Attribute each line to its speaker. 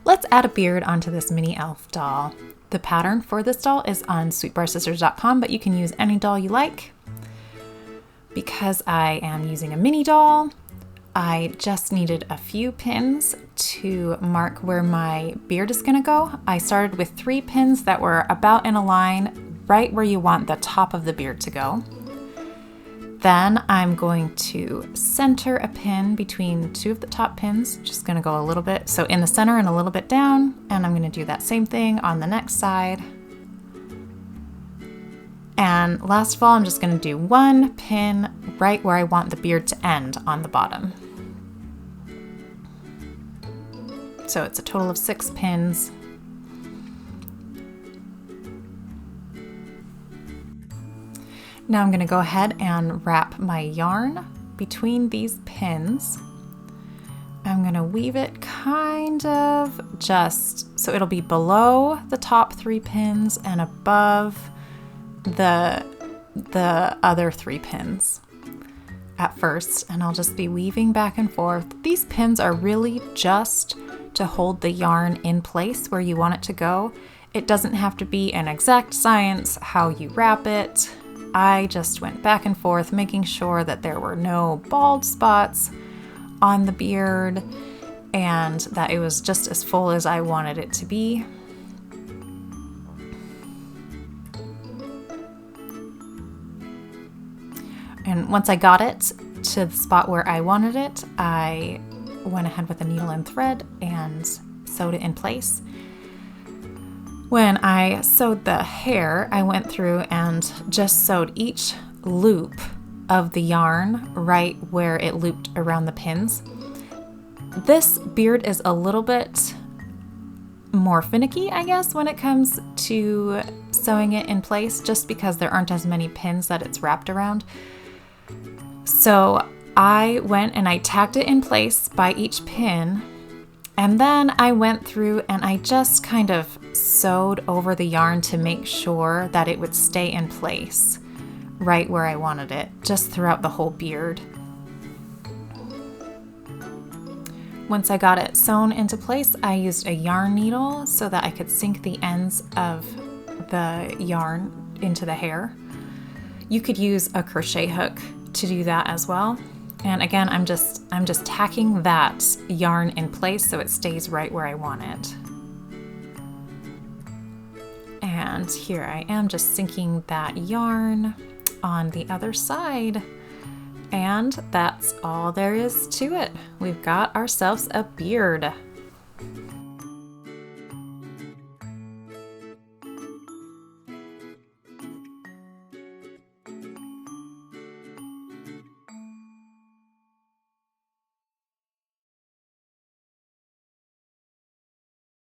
Speaker 1: Let's add a beard onto this mini elf doll. The pattern for this doll is on sweetbarsisters.com, but you can use any doll you like. Because I am using a mini doll, I just needed a few pins to mark where my beard is going to go. I started with 3 pins that were about in a line right where you want the top of the beard to go. Then I'm going to center a pin between 2 of the top pins, just going to go a little bit, so in the center and a little bit down, and I'm going to do that same thing on the next side. And last of all, I'm just going to do 1 pin right where I want the beard to end on the bottom. So it's a total of 6 pins. Now I'm going to go ahead and wrap my yarn between these pins. I'm going to weave it kind of just so it'll be below the top 3 pins and above the other 3 pins at first, and I'll just be weaving back and forth. These pins are really just to hold the yarn in place where you want it to go. It doesn't have to be an exact science how you wrap it. I just went back and forth making sure that there were no bald spots on the beard and that it was just as full as I wanted it to be. And once I got it to the spot where I wanted it, I went ahead with a needle and thread and sewed it in place. When I sewed the hair, I went through and just sewed each loop of the yarn right where it looped around the pins. This beard is a little bit more finicky, I guess, when it comes to sewing it in place, just because there aren't as many pins that it's wrapped around. So I went and I tacked it in place by each pin, and then I went through and I just kind of sewed over the yarn to make sure that it would stay in place right where I wanted it, just throughout the whole beard. Once I got it sewn into place, I used a yarn needle so that I could sink the ends of the yarn into the hair. You could use a crochet hook to do that as well. And again, I'm just tacking that yarn in place so it stays right where I want it. And here I am just sinking that yarn on the other side. And that's all there is to it. We've got ourselves a beard.